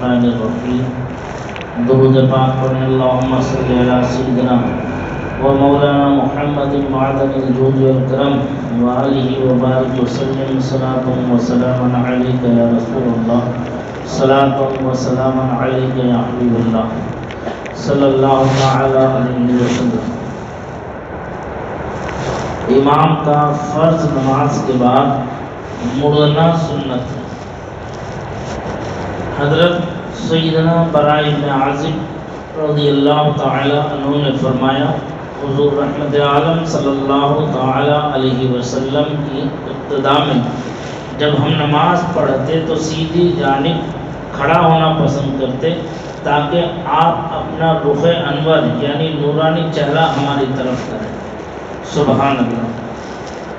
الرحمن الرحیم۔ درود پاک پڑھیں اللہم صلی علی سیدنا و مولانا محمد معدن الجود والکرم وآلہ وبارک وسلم صلاۃ و سلام علیک یا رسول اللہ، صلاۃ و سلام علیک یا حبیب اللہ صلی اللہ تعالی علیہ وسلم۔ امام کا فرض نماز کے بعد مڑنا سنت ہے۔ حضرت سیدنا براء بن عازب رضی اللہ تعالی عنہ نے فرمایا، حضور رحمت عالم صلی اللہ تعالی علیہ وسلم کی ابتدا میں جب ہم نماز پڑھتے تو سیدھی جانب کھڑا ہونا پسند کرتے تاکہ آپ اپنا رخ انور یعنی نورانی چہرہ ہماری طرف کریں۔ سبحان اللہ۔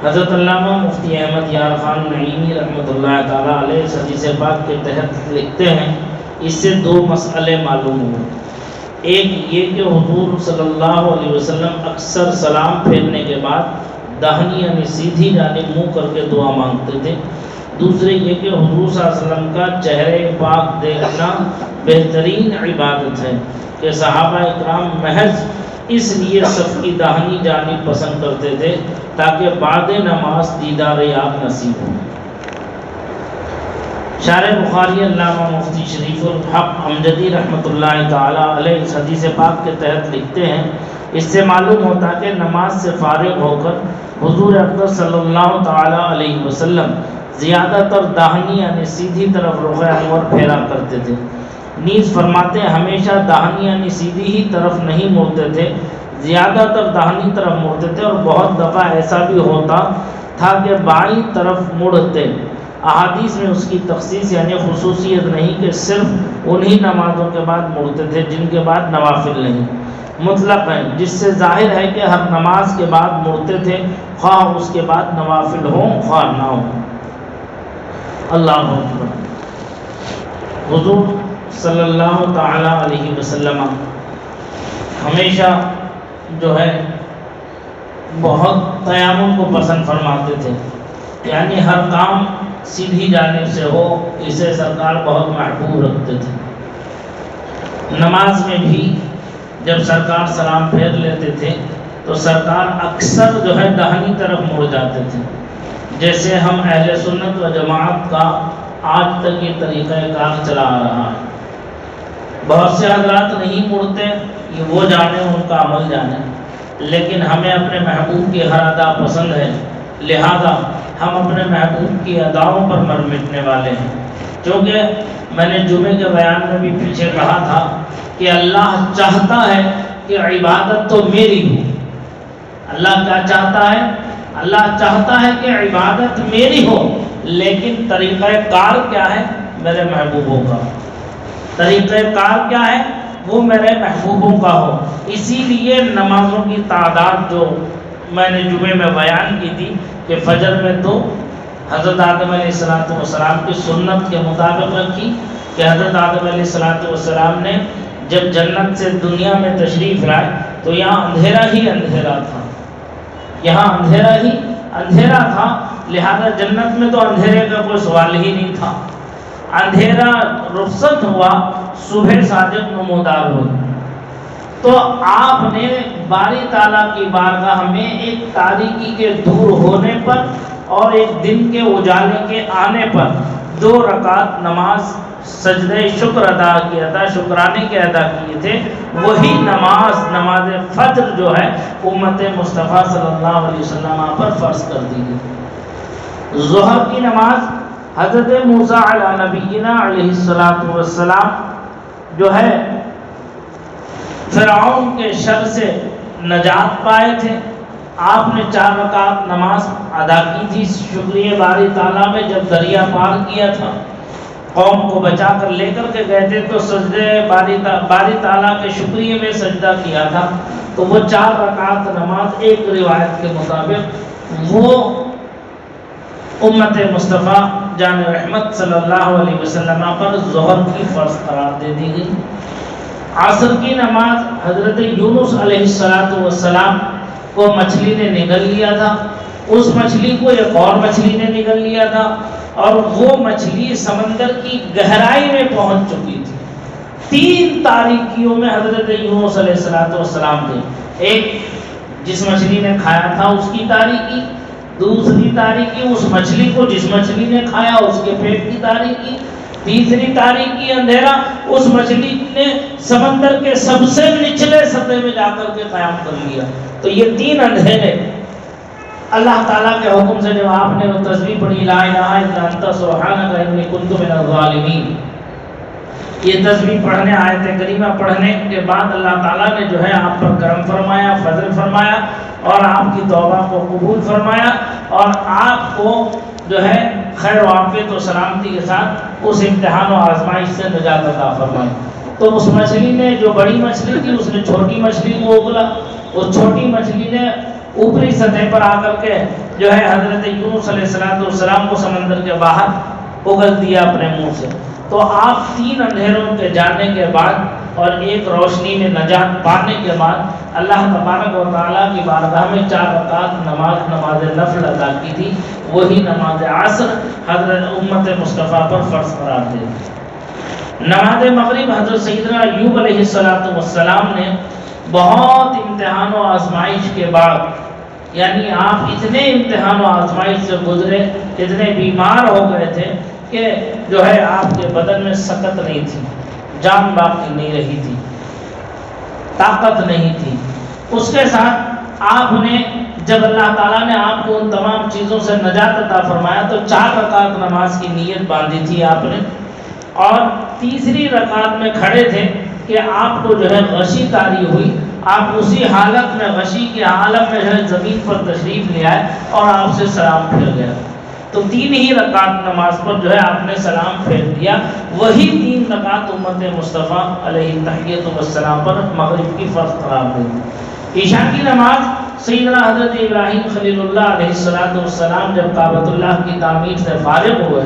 حضرت علامہ مفتی احمد یار خان نعیمی رحمۃ اللہ تعالی علیہ اس حدیث پاک کے تحت لکھتے ہیں، اس سے دو مسئلے معلوم ہوئے۔ ایک یہ کہ حضور صلی اللہ علیہ وسلم اکثر سلام پھیرنے کے بعد داہنی یعنی سیدھی جانب منہ کر کے دعا مانگتے تھے۔ دوسرے یہ کہ حضور صلی اللہ علیہ وسلم کا چہرے پاک دیکھنا بہترین عبادت ہے کہ صحابہ اکرام محض اس لیے صف کی داہنی جانب پسند کرتے تھے تاکہ بعد نماز دیدار آپ نصیب ہو۔ شارح بخاری علامہ مفتی شریف الحق امجدی رحمۃ اللہ تعالی علیہ اس حدیث پاک کے تحت لکھتے ہیں، اس سے معلوم ہوتا کہ نماز سے فارغ ہو کر حضور اقدس صلی اللہ تعالی علیہ وسلم زیادہ تر داہنی یعنی سیدھی طرف رخ انور پھیرا کرتے تھے۔ نیز فرماتے ہیں ہمیشہ داہنی یعنی سیدھی ہی طرف نہیں مڑتے تھے، زیادہ تر داہنی طرف مڑتے تھے، اور بہت دفعہ ایسا بھی ہوتا تھا کہ بائیں طرف مڑتے۔ احادیث میں اس کی تخصیص یعنی خصوصیت نہیں کہ صرف انہی نمازوں کے بعد مڑتے تھے جن کے بعد نوافل نہیں، مطلق ہے، جس سے ظاہر ہے کہ ہر نماز کے بعد مڑتے تھے، خواہ اس کے بعد نوافل ہوں خواہ نہ ہوں۔ اللہ اکبر۔ حضور صلی اللہ تعالی علیہ وسلم ہمیشہ جو ہے بہت تیامن کو پسند فرماتے تھے، یعنی ہر کام سیدھی جانب سے ہو، اسے سرکار بہت محبوب رکھتے تھے۔ نماز میں بھی جب سرکار سلام پھیر لیتے تھے تو سرکار اکثر جو ہے داہنی طرف مڑ جاتے تھے، جیسے ہم اہل سنت و جماعت کا آج تک یہ طریقہ کار چلا آ رہا ہے۔ بہت سے حضرات نہیں مڑتے، یہ وہ جانے ان کا عمل جانے، لیکن ہمیں اپنے محبوب کی ہر ادا پسند ہے، لہذا ہم اپنے محبوب کی اداؤں پر مر مٹنے والے ہیں۔ چونکہ میں نے جمعے کے بیان میں بھی پیچھے کہا تھا کہ اللہ چاہتا ہے کہ عبادت تو میری ہو۔ اللہ کیا چاہتا ہے؟ اللہ چاہتا ہے کہ عبادت میری ہو، لیکن طریقہ کار کیا ہے؟ میرے محبوبوں کا۔ طریقہ کار کیا ہے؟ وہ میرے محبوبوں کا ہو۔ اسی لیے نمازوں کی تعداد جو میں نے جمعے میں بیان کی تھی کہ فجر میں تو حضرت آدم علیہ السلام کی سنت کے مطابق رکھی کہ حضرت آدم علیہ السلام نے جب جنت سے دنیا میں تشریف لائے تو یہاں اندھیرا ہی اندھیرا تھا، یہاں اندھیرا ہی اندھیرا تھا، لہذا جنت میں تو اندھیرے کا کوئی سوال ہی نہیں تھا۔ اندھیرا رخصت ہوا، صبح صادق نمودار ہوئی، تو آپ نے باری تعالیٰ کی بارگاہ میں ایک تاریکی کے دور ہونے پر اور ایک دن کے اجالے کے آنے پر 2 رکعت نماز سجدہ شکر ادا کیا تھا، شکرانے کے ادا کیے تھے۔ وہی نماز فجر جو ہے امت مصطفیٰ صلی اللہ علیہ وسلم پر فرض کر دی گئی۔ ظہر کی نماز حضرت موسیٰ علی نبینا علیہ السلام جو ہے فرعون کے شر سے نجات پائے تھے، آپ نے 4 رکعت نماز ادا کی تھی شکریہ باری تعالیٰ میں۔ جب دریا پار کیا تھا، قوم کو بچا کر لے کر کے گئے تھے تو سجدے باری تعالیٰ کے شکریہ میں سجدہ کیا تھا، تو وہ 4 رکعت نماز ایک روایت کے مطابق وہ امت مصطفیٰ جان رحمت صلی اللہ علیہ وسلم پر ظہر کی فرض قرار دے دی گئی۔ عصر کی نماز حضرت یونس علیہ السلام کو مچھلی نے نگل لیا تھا، اس مچھلی کو ایک اور مچھلی نے نگل لیا تھا، اور وہ مچھلی سمندر کی گہرائی میں پہنچ چکی تھی. 3 تاریکیوں میں حضرت یونس علیہ السلام تھے. ایک جس مچھلی نے کھایا تھا اس کی تاریکی، دوسری تاریکی اس مچھلی کو جس مچھلی نے کھایا اس کے پیٹ کی تاریکی، تیسری تاریکی اندھیرا اس مچھلی نے سمندر کے سب سے نچلے سطح میں جا کر کے قیام کر لیا. تو یہ 3 اندھیرے اللہ تعالیٰ کے حکم سے جب آپ نے وہ تسبیح پڑھی لا الہ الا انت سبحانک انی کنت من الظالمین، یہ تسبیح پڑھنے آیت کریمہ پڑھنے کے بعد اللہ تعالیٰ نے جو ہے آپ پر کرم فرمایا، فضل فرمایا اور آپ کی توبہ کو قبول فرمایا اور آپ کو جو ہے خیر و عافیت و سلامتی کے ساتھ اس امتحان و آزمائش سے نجات عطا فرمائی. تو اس مچھلی نے جو بڑی مچھلی تھی اس نے چھوٹی مچھلی کو اگلا، اس چھوٹی مچھلی نے اوپری سطح پر آ کر کے جو ہے حضرت یونس علیہ السلام کو سمندر کے باہر اگل دیا اپنے منہ سے. تو آپ 3 اندھیروں کے جانے کے بعد اور ایک روشنی میں نجات پانے کے بعد اللہ تبارک و تعالیٰ کی بارگاہ میں 4 رکعت نماز نفل ادا کی تھی. وہی نماز عصر حضرت امت مصطفیٰ پر فرض قرار دی. نماز مغرب حضرت سیدنا ایوب علیہ السلام نے بہت امتحان و آزمائش کے بعد، یعنی آپ اتنے امتحان و آزمائش سے گزرے، اتنے بیمار ہو گئے تھے کہ جو ہے آپ کے بدن میں سکت نہیں تھی، جان باقی نہیں رہی تھی، طاقت نہیں تھی. اس کے ساتھ آپ نے جب اللہ تعالیٰ نے آپ کو ان تمام چیزوں سے نجات عطا فرمایا تو 4 رکعت نماز کی نیت باندھی تھی آپ نے، اور تیسری رکعت میں کھڑے تھے کہ آپ کو جو ہے غشی طاری ہوئی. آپ اسی حالت میں غشی کے عالم میں جو ہے زمین پر تشریف لے آئے اور آپ سے سلام پھیر گیا. تو 3 ہی رکعت نماز پر جو ہے آپ نے سلام پھیر دیا. وہی 3 رکعت امت مصطفیٰ علیہ تحیۃ والسلام پر مغرب کی فرض قرار دی. عشاء کی نماز سیدنا حضرت ابراہیم خلیل اللہ علیہ السلام جب کعبۃ اللہ کی تعمیر سے فارغ ہوئے،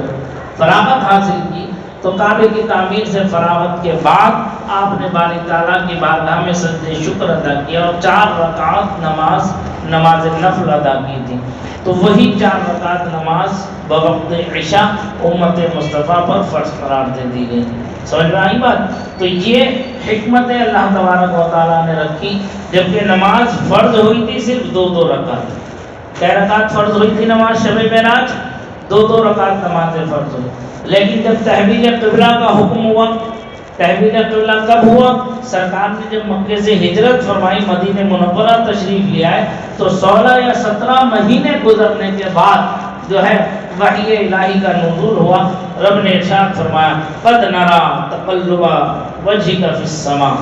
فراغت حاصل کی، تو کعبے کی تعمیر سے فراغت کے بعد آپ نے باری تعالیٰ کی بارگاہ میں سجدہ شکر ادا کیا اور 4 رکعت نماز نفل ادا کی تھی. تو وہی 4 رکعت نماز بوقت عشاء امت مصطفیٰ پر فرض قرار دے دی گئی. سمجھ میں آئی بات؟ تو یہ حکمت اللہ تبارک و تعالیٰ نے رکھی. جبکہ نماز فرض ہوئی تھی صرف 2 رکعت. کیا رکعت فرض ہوئی تھی نماز شب معراج؟ 2 رکعت نماز فرض ہوئی. لیکن جب تحویل قبلہ کا حکم ہوا، تحویل قبلہ کب ہوا؟ سرکار نے جب مکے سے ہجرت فرمائی، مدینہ منورہ تشریف لے آئے، تو 16 یا 17 مہینے گزرنے کے بعد جو ہے وحی الہی کا نزول ہوا. رب نے ارشاد فرمایا قد نرا تقلب وجهك فی السماء،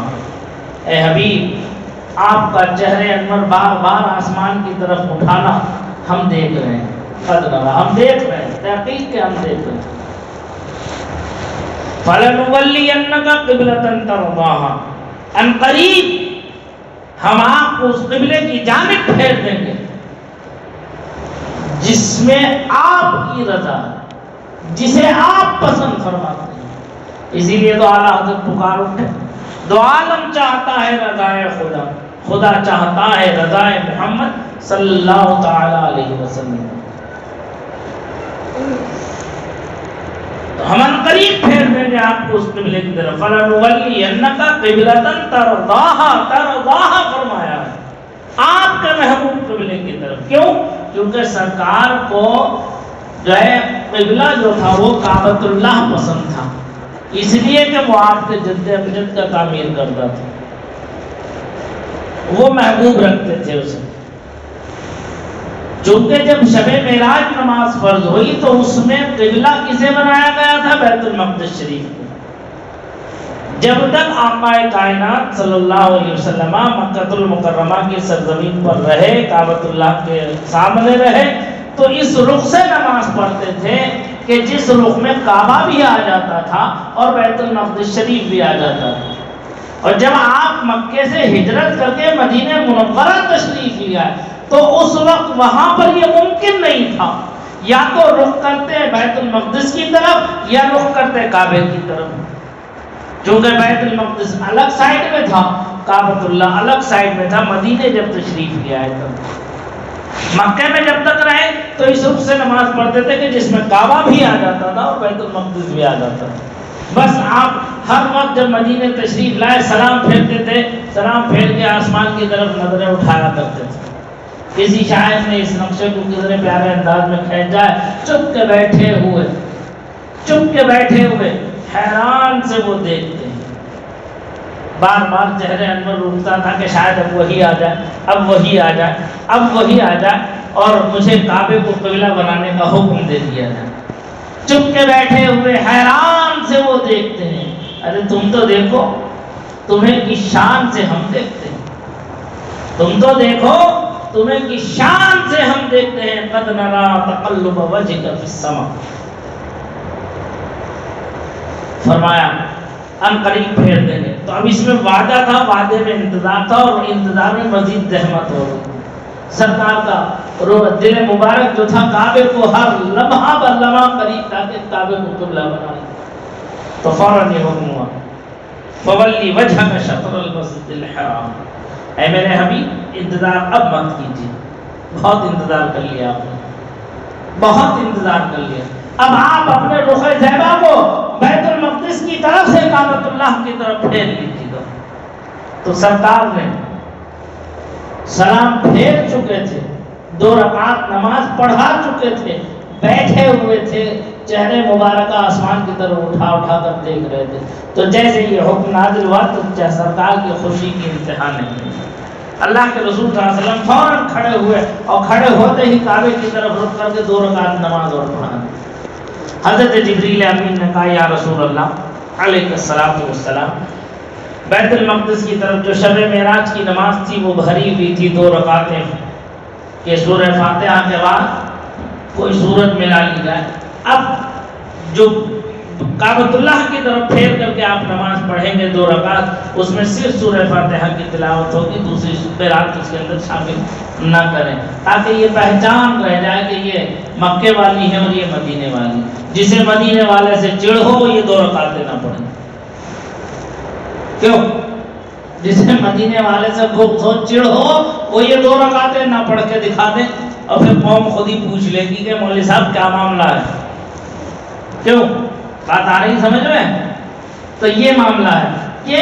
اے حبیب آپ کا چہرے انور بار بار آسمان کی طرف اٹھانا ہم دیکھ رہے ہیں. قد نرا، ہم دیکھ رہے ہیں، تحقیق کے ہم دیکھ رہے ہیں. فَلَنُوَلِّيَنَّكَ قِبْلَةً تَرْضَاهَا، ان قریب ہم آپ کو اس قبلے کی جانب پھیر دیں گے جس میں آپ کی رضا، جسے آپ پسند فرماتے ہیں. اسی لیے تو اعلیٰ حضرت پکار اٹھے، دو عالم چاہتا ہے رضائے خدا، خدا چاہتا ہے رضائے محمد صلی اللہ تعالی علیہ وسلم. ہم ان قریب پھیر دیں گے آپ کو اس قبلے کی طرف. فَلَنُوَلِّيَنَّكَ قِبْلَةً تَرْضَاهَا فرمایا ہے آپ کے محبوب قبلے کی طرف. کیوں؟ کیونکہ سرکار کو جو ہے قبلہ جو تھا وہ کعبۃ اللہ پسند تھا، اس لیے کہ وہ آپ کے جد امجد کا تعمیر کرتا تھا، وہ محبوب رکھتے تھے اسے. چونکہ جب شب معراج نماز فرض ہوئی تو اس میں قبلہ کسے بنایا گیا تھا؟ بیت المقدس شریف کو. جب تک آقا کائنات صلی اللہ علیہ وسلم مکہ المکرمہ کی سرزمین پر رہے، کعبۃ اللہ کے سامنے رہے، تو اس رخ سے نماز پڑھتے تھے کہ جس رخ میں کعبہ بھی آ جاتا تھا اور بیت المقدس شریف بھی آ جاتا تھا. اور جب آپ مکے سے ہجرت کر کے مدینہ منورہ تشریف لے آئے تو اس وقت وہاں پر یہ ممکن نہیں تھا، یا تو رخ کرتے بیت المقدس کی طرف یا رخ کرتے کعبے کی طرف. چونکہ بیت المقدس الگ سائڈ میں تھا، کعبۃ اللہ الگ سائڈ میں تھا. مدینے جب تشریف لے آئے تب، مکہ میں جب تک رہے تو اس رخ سے نماز پڑھتے تھے کہ جس میں کعبہ بھی آ جاتا تھا اور بیت المقدس بھی آ جاتا تھا۔ بس آپ ہر وقت جب مدینے تشریف لائے سلام پھیرتے تھے، سلام پھیر کے آسمان کی طرف نظریں اٹھایا کرتے تھے۔ کسی شاعر نے اس نقشے کو کتنے پیارے انداز میں کھینچا ہے، چپ کے بیٹھے ہوئے حیران سے وہ دیکھتے ہیں۔ بار بار چہرے انور اٹھتا تھا کہ شاید اب وہی آ جائے اور مجھے کعبے کو قبلہ بنانے کا حکم دے دیا جائے۔ چپ کے بیٹھے ہوئے حیران سے وہ دیکھتے ہیں، ارے تم تو دیکھو، تمہیں کی شان سے ہم دیکھتے ہیں، تم تو دیکھو، تمہیں کی شان سے ہم دیکھتے ہیں۔ قد نرا تقلب وجهك في السماء، فرمایا ان قریب پھیر دیں گے۔ تو اب اس میں وعدہ تھا، وعدے میں انتظار تھا، اور انتظار میں مزید زحمت ہو گئی۔ سرکار کا دل مبارک جو تھا کعبے کو ہر لمحہ بر لمحہ قریب تھا کہ کعبے کو قبلہ بنانے، تو فوراً یہ حکم ہوا فولی وجهك شطر المسجد الحرام، اے میرے حبیب انتظار اب مت کیجیے، بہت انتظار کر لیا آپ نے، بہت انتظار کر لیا، اب آپ اپنے رخ زیبا کو بیت المقدس کی طرف سے کعبۃ اللہ کی طرف پھیر لیجیے گا۔ تو سرکار نے سلام پھیر چکے تھے، 2 رکعت نماز پڑھا چکے تھے، بیٹھے ہوئے تھے، چہرے مبارکہ آسمان کی طرف اٹھا کر دیکھ رہے تھے۔ تو جیسے یہ حکم نازل ہوا تو سرکار کی خوشی کی انتہا نہیں، اللہ کے رسول صلی اللہ علیہ وسلم فوراً کھڑے ہوئے اور کھڑے ہوتے ہی کعبے کی طرف رخ کر کے 2 رکعت نماز اور پڑھا۔ حضرت جبریل امین نے کہا یا رسول اللہ علیہ الصلوۃ والسلام، بیت المقدس کی طرف جو شب معراج کی نماز تھی وہ بھری ہوئی تھی 2 رکعتیں کہ سورہ فاتحہ کے بعد کوئی سورت ملا لی جائے۔ اب جو کعبۃ اللہ کی طرف پھیر کر کے آپ نماز پڑھیں گے 2 رکعت، اس میں صرف سورہ فاتحہ کی تلاوت ہوگی، دوسری قرات اس کے اندر شامل نہ کریں، تاکہ یہ پہچان رہ جائے کہ یہ مکے والی ہے اور یہ مدینے والی۔ جسے مدینے والے سے چڑ ہو وہ یہ 2 رکعتیں نہ پڑھیں۔ کیوں؟ جسے مدینے والے سے خوب چڑ ہو وہ یہ 2 رکعتیں نہ پڑھ کے دکھا دیں اور پھر قوم خود ہی پوچھ لے گی کہ مولوی صاحب کیا معاملہ ہے۔ کیوں؟ بات آ رہی سمجھ میں؟ تو یہ معاملہ ہے کہ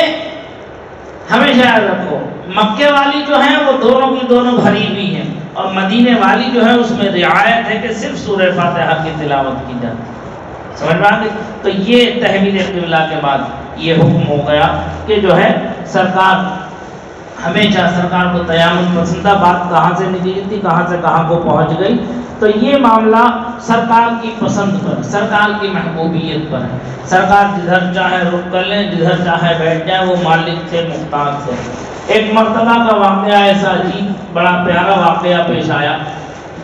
ہمیشہ یاد رکھو مکے والی جو ہیں وہ دونوں کی دونوں بھری ہوئی ہیں، اور مدینے والی جو ہے اس میں رعایت ہے کہ صرف سورہ فاتحہ کی تلاوت کی جاتی ہے۔ سمجھ میں آ گئی؟ تو یہ تحویل قبلہ کے بعد یہ حکم ہو گیا کہ جو ہے سرکار ہمیشہ سرکار کو تیامن پسندہ بات کہاں سے نکلی تھی، کہاں سے کہاں کو پہنچ گئی۔ تو یہ معاملہ سرکار کی پسند پر، سرکار کی محبوبیت پر ہے۔ سرکار جدھر چاہے رک کر لیں، جدھر چاہے بیٹھ جائیں، وہ مالک تھے، مختار تھے۔ ایک مرتبہ کا واقعہ ایسا عجیب بڑا پیارا واقعہ پیش آیا۔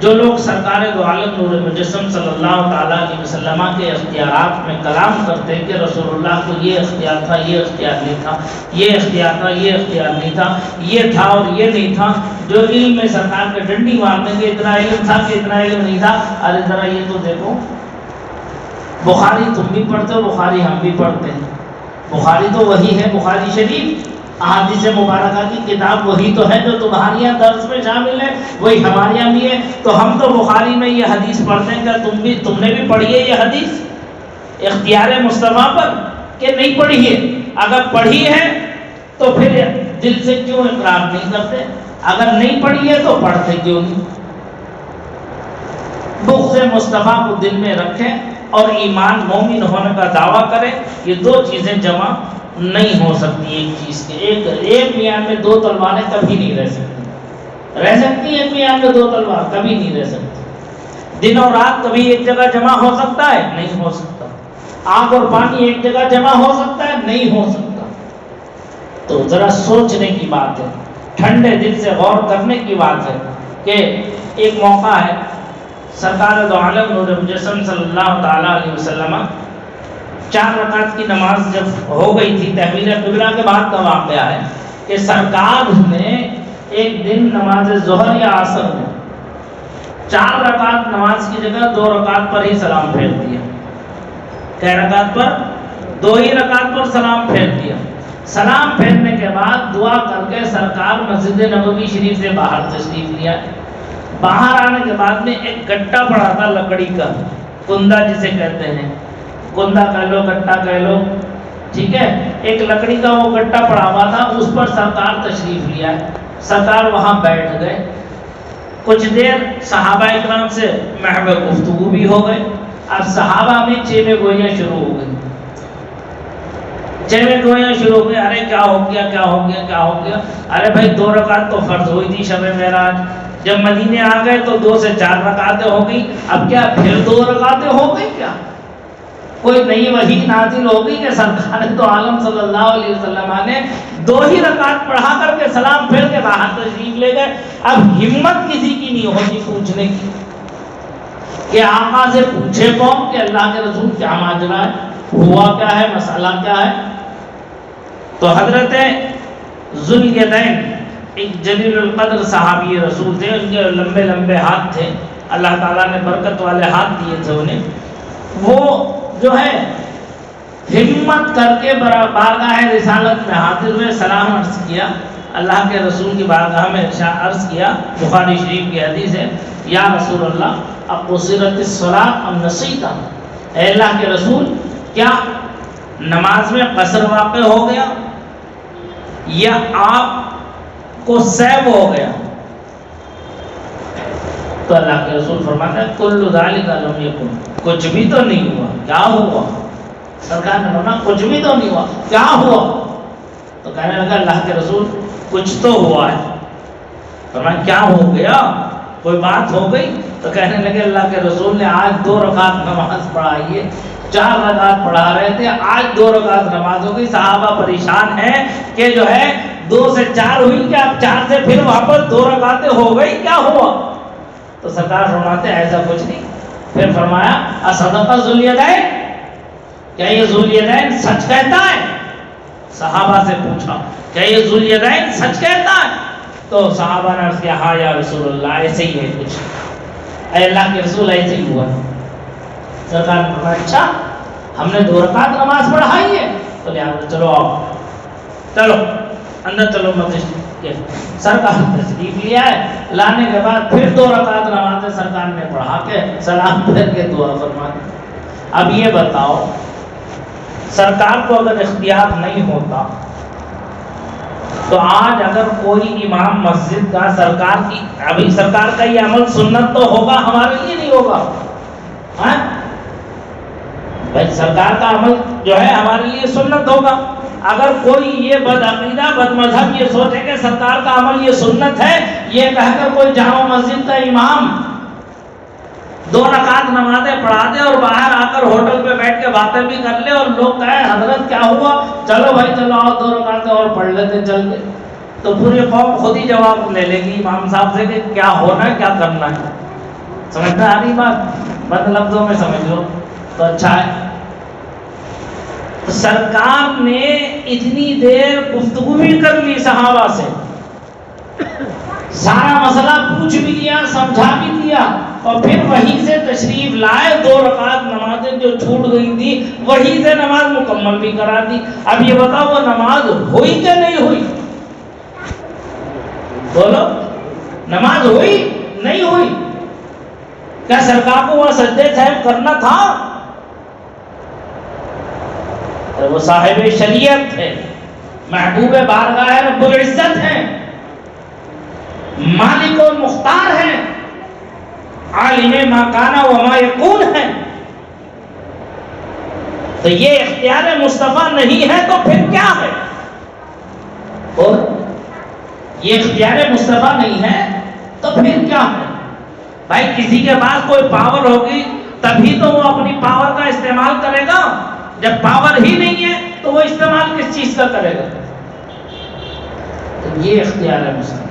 جو لوگ سرکار دو عالم نور مجسم صلی اللہ تعالیٰ علیہ وسلم کے اختیارات میں کلام کرتے کہ رسول اللہ کو یہ اختیار تھا، یہ اختیار نہیں تھا، یہ اختیار تھا، یہ اختیار نہیں تھا، یہ تھا اور یہ نہیں تھا، جو علم میں سرکار کے ڈنڈی مارنے کے اتنا علم تھا کہ اتنا علم نہیں تھا، ارے ذرا یہ تو دیکھو، بخاری تم بھی پڑھتے ہو، بخاری ہم بھی پڑھتے ہیں، بخاری تو وہی ہے، بخاری شریف احادیث مبارکہ کی کتاب وہی تو ہے جو تمہارے یہاں درس میں شامل ہے، وہی ہمارے یہاں بھی ہے۔ تو ہم تو بخاری میں یہ حدیث پڑھتے ہیں کہ تم نے بھی پڑھی ہے یہ حدیث اختیار مصطفیٰ پر کہ نہیں پڑھی ہے؟ اگر پڑھی ہے تو پھر دل سے کیوں اقرار نہیں کرتے؟ اگر نہیں پڑھی ہے تو پڑھتے کیوں نہیں؟ بغض مصطفیٰ کو دل میں رکھیں اور ایمان مومن ہونے کا دعویٰ کریں، یہ 2 چیزیں جمع نہیں ہو سکتی ایک چیز کے۔ ایک میان میں 2 تلواریں کبھی نہیں رہ سکتی، رہ سکتی ایک میان میں 2 تلوار کبھی نہیں رہ سکتی۔ دن اور رات کبھی ایک جگہ جمع ہو سکتا ہے؟ نہیں ہو سکتا۔ آگ اور پانی ایک جگہ جمع ہو سکتا ہے؟ نہیں ہو سکتا۔ تو ذرا سوچنے کی بات ہے، ٹھنڈے دل سے غور کرنے کی بات ہے کہ ایک موقع ہے، سرکار دو عالم نور مجسم صلی اللہ تعالیٰ علیہ وسلم 4 رکعت کی نماز جب ہو گئی تھی، تحویل قبلہ کے بعد کا واقعہ ہے کہ سرکار نے ایک دن نماز ظہر یا عصر میں 4 رکعت نماز کی جگہ 2 رکعت پر ہی سلام پھیر دیا۔ کئی رکعت پر؟ 2 ہی رکعت پر سلام پھیر دیا۔ سلام پھیرنے کے بعد دعا کر کے سرکار مسجد نبوی شریف سے باہر تشریف لیا۔ باہر آنے کے بعد میں ایک گٹا پڑا تھا لکڑی کا، کندا جسے کہتے ہیں، کندا کہہ لو، گٹا کہہ لو، ٹھیک ہے، ایک لکڑی کا وہ گٹا پڑا ہوا تھا، اس پر سرکار تشریف لیا، سرکار وہاں بیٹھ گئے، کچھ دیر صحابہ اکرام سے محو گفتگو بھی ہو گئے۔ اب صحابہ میں چیمے گوئیاں شروع ہو گئی، چیمے گوئیاں شروع ہو گئی، ارے کیا ہو گیا، کیا ہو گیا، کیا ہو گیا، ارے بھائی 2 رکعت تو فرض ہوئی تھی شب معراج، جب مدینے آ گئے تو 2 سے 4 رکعتیں ہو گئی، اب کیا پھر 2 رکعتیں ہو گئی، کیا کوئی نئی وحی نازل ہو گئی کہ سرکار تو عالم صلی اللہ علیہ وسلم نے 2 ہی رکعت پڑھا کر کے سلام پھیر کے باہر تشریف لے گئے۔ اب ہمت کسی کی نہیں ہوتی پوچھنے کی کہ آقا سے پوچھے کون کہ اللہ کے رسول کیا ماجرا ہے، ہوا کیا ہے، مسئلہ کیا ہے۔ تو حضرت ذوالیدین ایک جلیل القدر صحابی رسول تھے، ان کے لمبے لمبے ہاتھ تھے، اللہ تعالیٰ نے برکت والے ہاتھ دیے تھے انہیں، وہ جو ہے ہمت کر کے بارگاہ رسالت میں حاضر ہوئے، سلام عرض کیا، اللہ کے رسول کی بارگاہ میں عرض کیا، بخاری شریف کی حدیث ہے، یا رسول اللہ اقصرت الصلاۃ ام نسیتہ، اے اللہ کے رسول کیا نماز میں قصر واقع ہو گیا یا آپ کو سہو ہو گیا؟ تو اللہ کے رسول فرماتے ہیں کل ذالک لم یکن، کچھ بھی تو نہیں ہوا، کیا ہوا؟ سرکار نے فرمایا کچھ بھی تو نہیں ہوا، کیا ہوا؟ تو کہنے لگا اللہ کے رسول کچھ تو ہوا ہے۔ فرمایا کیا ہو گیا، کوئی بات ہو گئی؟ تو کہنے لگے اللہ کے رسول نے آج 2 رکعت نماز پڑھائی ہے، 4 رکعت پڑھا رہے تھے، آج 2 رکعت نماز ہو گئی، صحابہ پریشان ہیں کہ جو ہے 2 سے 4 ہوئی، کہ اب 4 سے پھر واپس 2 رکعتیں ہو گئی، کیا ہوا؟ تو سرکار فرماتے ایسا کچھ نہیں۔ پھر فرمایا اصدق ذوالیدین، کیا یہ ذوالیدین سچ کہتا ہے؟ صحابہ سے پوچھا کیا یہ ذوالیدین سچ کہتا ہے؟ تو صحابہ نے عرض کیا ہاں یا رسول اللہ ایسے ہی ہے کچھ، اے اللہ کے رسول ایسے ہی ہوا۔ سرکار نے فرمایا اچھا ہم نے 2 رکعت نماز پڑھائی ہے، تو لہٰذا چلو آؤ، چلو اندر چلو مسجد کے۔ سرکار نے تشریف لیا ہے، لانے کے بعد پھر 2 رکعت نماز سرکار نے پڑھا کے سلام پھیر کے دعا فرمائی۔ اب یہ بتاؤ سرکار کو اگر اختیار نہیں ہوتا تو آج اگر کوئی امام مسجد کا سرکار کی، ابھی سرکار کا یہ عمل سنت تو ہوگا، ہمارے لیے نہیں ہوگا، ہاں بھائی سرکار کا عمل جو ہے ہمارے لیے سنت ہوگا۔ اگر کوئی یہ بدعقیدہ بد مذہب یہ سوچے کہ سرکار کا عمل یہ سنت ہے، یہ کہہ کر کوئی جامع مسجد کا امام 2 رکعت نمازیں پڑھا دے اور باہر آ کر ہوٹل پہ بیٹھ کے باتیں بھی کر لے اور لوگ کہیں حضرت کیا ہوا، چلو بھائی چلو آؤ 2 رکعتیں اور پڑھ لیتے چل کے، تو پوری قوم خود ہی جواب لے لے گی امام صاحب سے کہ کیا ہونا ہے کیا کرنا ہے۔ سمجھ میں آ رہی بات؟ بد لفظوں میں سمجھ لو تو اچھا ہے۔ تو سرکار نے اتنی دیر گفتگو بھی کر لی صحابہ سے، سارا مسئلہ پوچھ بھی لیا، سمجھا بھی دیا، اور پھر وہیں سے تشریف لائے، 2 رکعت نمازیں جو چھوٹ گئی تھی وہیں سے نماز مکمل بھی کرا دی۔ اب یہ بتاؤ وہ نماز ہوئی کہ نہیں ہوئی؟ بولو نماز ہوئی نہیں ہوئی؟ کیا سرکار کو وہ سجدے صاحب کرنا تھا؟ وہ صاحب شریعت ہے، محبوب بارگاہ رب العزت ہیں، مالک و مختار ہیں، عالم ما کانا و ما یکون ہے۔ تو یہ اختیار مصطفیٰ نہیں ہے تو پھر کیا ہے؟ اور یہ اختیار مصطفیٰ نہیں ہے تو پھر کیا ہے؟ بھائی کسی کے پاس کوئی پاور ہوگی تبھی تو وہ اپنی پاور کا استعمال کرے گا، جب پاور ہی نہیں ہے تو وہ استعمال کس چیز کا کرے گا؟ تو یہ اختیار ہے مصطفیٰ۔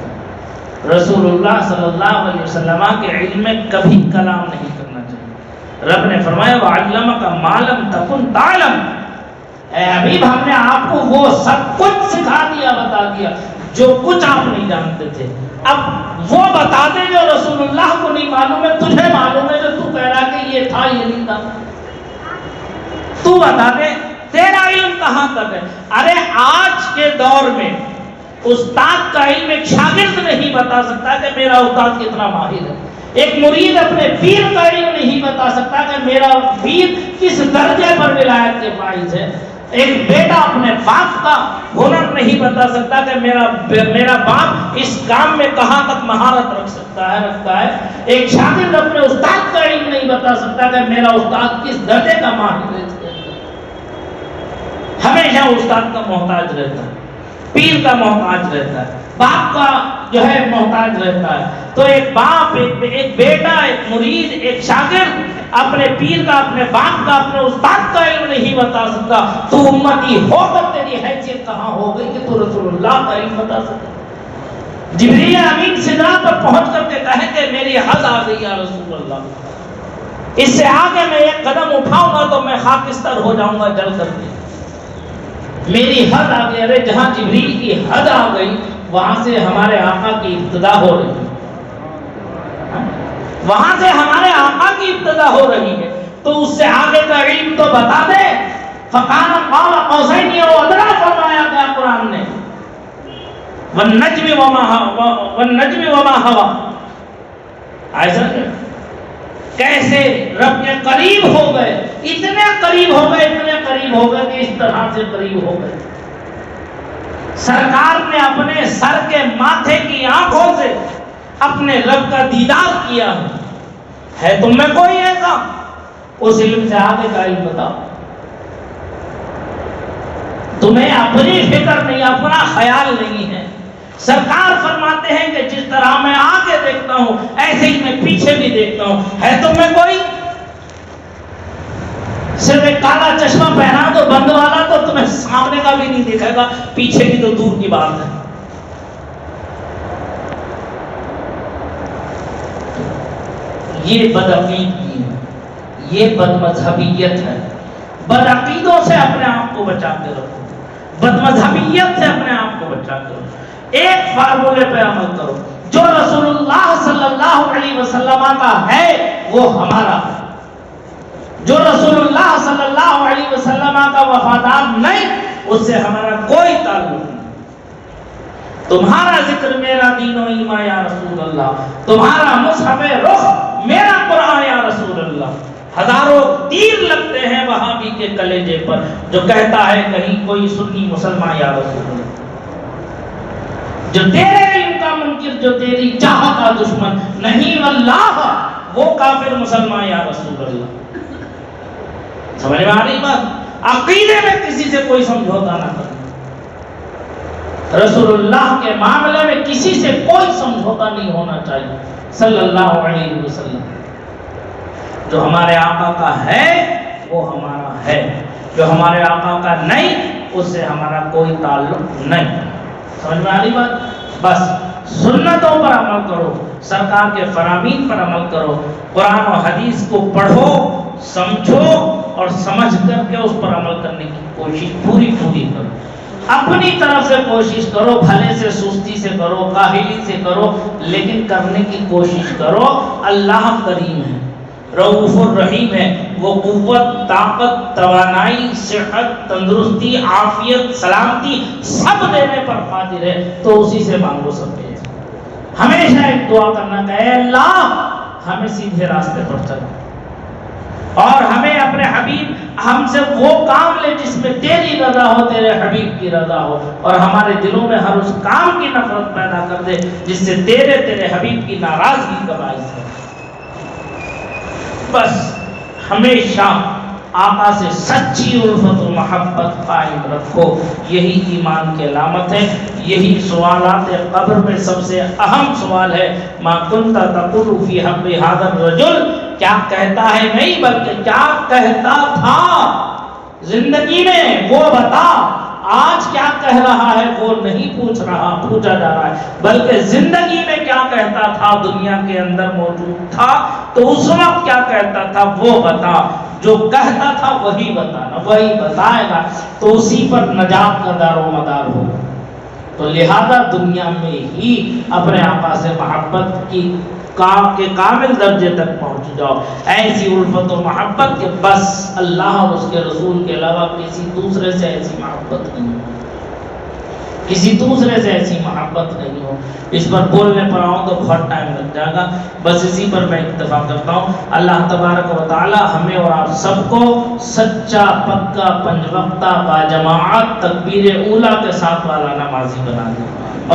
رسول اللہ صلی اللہ علیہ وسلم کے علم میں کبھی کلام نہیں کرنا چاہیے۔ رب نے فرمایا وَعَلَّمَكَ مَا لَمْ تَكُنْ تَعْلَمُ، اے حبیب ہم نے آپ کو وہ سب کچھ سکھا دیا، بتا دیا جو کچھ آپ نہیں جانتے تھے۔ اب وہ بتا دے جو رسول اللہ کو نہیں معلوم ہے، تجھے معلوم ہے جو تو کہہ رہا کہ یہ تھا یہ نہیں تھا، تو بتا دے تیرا علم کہاں تک ہے۔ ارے آج کے دور میں استاد کا علم ایک شاگرد نہیں بتا سکتا کہ میرا استاد کتنا ماہر ہے. ایک مرید اپنے پیر کا علم نہیں بتا سکتا کہ میرا پیر کس درجے پر ولایت کے فائز ہے. ایک بیٹا اپنے باپ کا ہنر نہیں بتا سکتا کہ میرا باپ اس کام میں کہاں تک مہارت رکھتا ہے. ایک شاگرد اپنے استاد کا علم نہیں بتا سکتا کہ میرا استاد کس درجے کا ماہر ہے. ہمیشہ استاد کا محتاج رہتا ہے, پیر کا محتاج رہتا ہے, باپ کا جو ہے محتاج رہتا ہے. تو ایک باپ, ایک بیٹا, ایک مرید, ایک شاگرد اپنے پیر کا, اپنے باپ کا, اپنے استاد کا علم نہیں بتا سکتا. تو امتی ہو کر تیری حیثیت کہاں ہو گئی کہ تو رسول اللہ کا علم بتا سکتا. جبریل امین سدرا پر پہنچ کر کے کہے کہ میری حد آ گئی یا رسول اللہ, اس سے آگے میں ایک قدم اٹھاؤں گا تو میں خاکستر ہو جاؤں گا جل کر کے. میری حد آ گئی. ارے جہاں جبریل کی حد آ گئی وہاں سے ہمارے آقا کی ابتدا ہو رہی ہے, وہاں سے ہمارے آقا کی ابتدا ہو رہی ہے. تو اس سے آگے کا علم تو بتا دے. فقال قال قوسین او ادنا فرمایا گیا قرآن نے, والنجم وما ہوا. ایسا کیسے رب کے قریب ہو گئے, اتنے قریب ہو گئے, اتنے قریب ہو گئے کہ اس طرح سے قریب ہو گئے. سرکار نے اپنے سر کے ماتھے کی آنکھوں سے اپنے رب کا دیدار کیا. ہے تم میں کوئی ایسا؟ اس علم سے آگے کا علم بتاؤ. تمہیں اپنی فکر نہیں, اپنا خیال نہیں ہے. سرکار فرماتے ہیں کہ جس طرح میں آگے دیکھتا ہوں ایسے ہی میں پیچھے بھی دیکھتا ہوں. ہے تم میں کوئی؟ صرف ایک کالا چشمہ پہنا تو بند والا تو تمہیں سامنے کا بھی نہیں دکھے گا, پیچھے کی تو دور کی بات ہے. یہ بدعقیدگی ہے, یہ بدمذہبیت ہے. بدعقیدوں سے اپنے آپ کو بچا کے رکھو, بدمذہبیت سے اپنے آپ کو بچا کے رکھو. ایک فارمولے پہ عمل کرو, جو رسول اللہ صلی اللہ علیہ وسلم کا ہے وہ ہمارا ہے. جو رسول اللہ صلی اللہ علیہ وسلم کا وفادار نہیں اس سے ہمارا کوئی تعلق نہیں. تمہارا ذکر میرا دین و ایمان یا رسول اللہ, تمہارا مصحف رخ میرا قرآن یا رسول اللہ. ہزاروں تیر لگتے ہیں وہابی کے کلیجے پر جو کہتا ہے کہیں کوئی سنی مسلمان یا رسول اللہ. جو تیرے علم کا منکر, جو تیری چاہ کا دشمن, نہیں واللہ وہ کافر مسلمان یا رسول اللہ. سمجھ میں آ رہی بات؟ عقیدے میں کسی سے کوئی سمجھوتا نہ کرنا. رسول اللہ کے معاملے میں کسی سے کوئی سمجھوتا نہیں ہونا چاہیے صلی اللہ علیہ وسلم. جو ہمارے آقا کا ہے وہ ہمارا ہے, جو ہمارے آقا کا نہیں اس سے ہمارا کوئی تعلق نہیں. سمجھ میں آ رہی بات؟ بس سنتوں پر عمل کرو, سرکار کے فرامین پر عمل کرو, قرآن و حدیث کو پڑھو, سمجھو اور سمجھ کر کے اس پر عمل کرنے کی کوشش پوری کرو. اپنی طرف سے کوشش کرو, بھلے سے سستی سے کرو, کاہلی سے کرو, لیکن کرنے کی کوشش کرو. اللہ کریم ہے, رؤوف الرحیم ہے. وہ قوت, طاقت, توانائی, صحت, تندرستی, عافیت, سلامتی سب دینے پر قادر ہے. تو اسی سے مانگو سب کے. ہمیشہ ایک دعا کرنا کہ اے اللہ ہمیں سیدھے راستے پر چلا, اور ہمیں اپنے حبیب, ہم سے وہ کام لے جس میں تیری رضا ہو, تیرے حبیب کی رضا ہو, اور ہمارے دلوں میں ہر اس کام کی نفرت پیدا کر دے جس سے تیرے حبیب کی ناراضگی کا باعث ہے. بس ہمیشہ آقا سے سچی الفت و محبت قائم رکھو. یہی ایمان کی علامت ہے. یہی سوالات قبر میں سب سے اہم سوال ہے. ما کنت تقول فی حق ھذا الرجل, کیا کہتا ہے نہیں بلکہ کیا کہتا تھا زندگی میں وہ بتا. آج کیا کہہ رہا ہے وہ نہیں پوچھا جا رہا ہے, بلکہ زندگی میں کیا کہتا تھا, دنیا کے اندر موجود تھا تو اس وقت کیا کہتا تھا وہ بتا. جو کہتا تھا وہی بتانا, وہی بتائے گا تو اسی پر نجات کا دار و مدار ہوگا. تو لہذا دنیا میں ہی اپنے آقا سے محبت کی کے کامل درجے تک پہنچ جاؤ. ایسی الفت و محبت کہ بس اللہ اور اس کے رسول کے علاوہ کسی دوسرے سے ایسی محبت نہیں. کسی دوسرے سے ایسی محبت نہیں ہو. اس پر بولنے پر آؤں تو بہت ٹائم لگ جائے گا، بس اسی پر میں اکتفا کرتا ہوں. اللہ تبارک و تعالی ہمیں اور آپ سب کو سچا پکا پنج وقتہ باجماعت تکبیر اولیٰ کے ساتھ والا نمازی بنا دے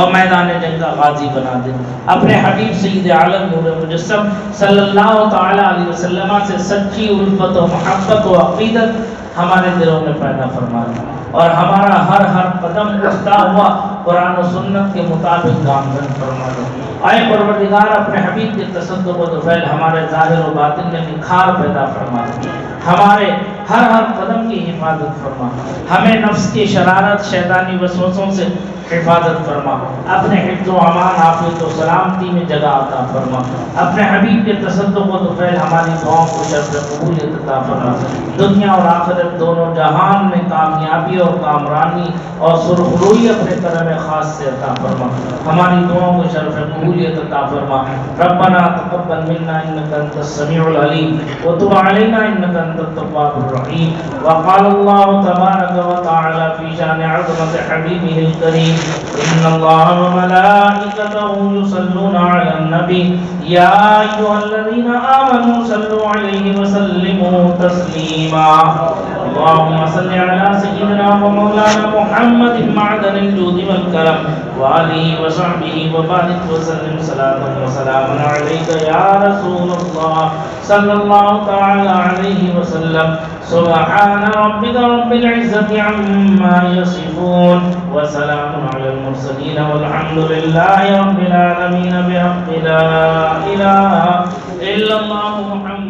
اور میدان جنگ کا غازی بنا دے. اپنے حبیب سید عالم نور مجسم صلی اللہ تعالی علیہ وسلم سے سچی الفت و محبت و عقیدت ہمارے دلوں میں پیدا فرما دے اور ہمارا ہر قدم اٹھتا ہوا قرآن و سنت کے مطابق گامزن فرما دے. اے پروردگار اپنے حبیب کے تصدق و طفیل ہمارے ظاہر و باطن میں نکھار پیدا فرما دے. ہمارے ہر قدم کی حفاظت فرما. ہمیں نفس کی شرارت شیطانی وسوسوں سے حفاظت فرما. اپنے حفظ و امان عافیت و سلامتی میں جگہ عطا فرما. اپنے حبیب کے تصدق و طفیل ہماری دعاؤں کو شرف قبولیت عطا فرما. دنیا اور آخرت دونوں جہان میں کامیابی اور کامرانی اور سرخروئی اپنے کرم خاص سے عطا فرما. ہماری دعاؤں کو شرف قبولیت عطا فرما. ربنا تقبل منا انك انت السميع العليم وتب علينا انك انت التواب الرحيم. وقال الله تبارك وتعالى في شان عظمة حبيبه الكريم ان الله وملائكته يصلون على النبي يا ايها الذين امنوا صلوا عليه وسلموا تسليما. اللهم صل على سيدنا ومولانا محمد معدن الجود والكرم وآله وصحبه وبارك وسلم صلاة وسلاما عليك يا رسول الله صلى الله تعالى عليه وسلم. سبحان ربك رب العزة عما يصفون وسلام على المرسلين والحمد لله رب العالمين بحق لا إله إلا الله محمد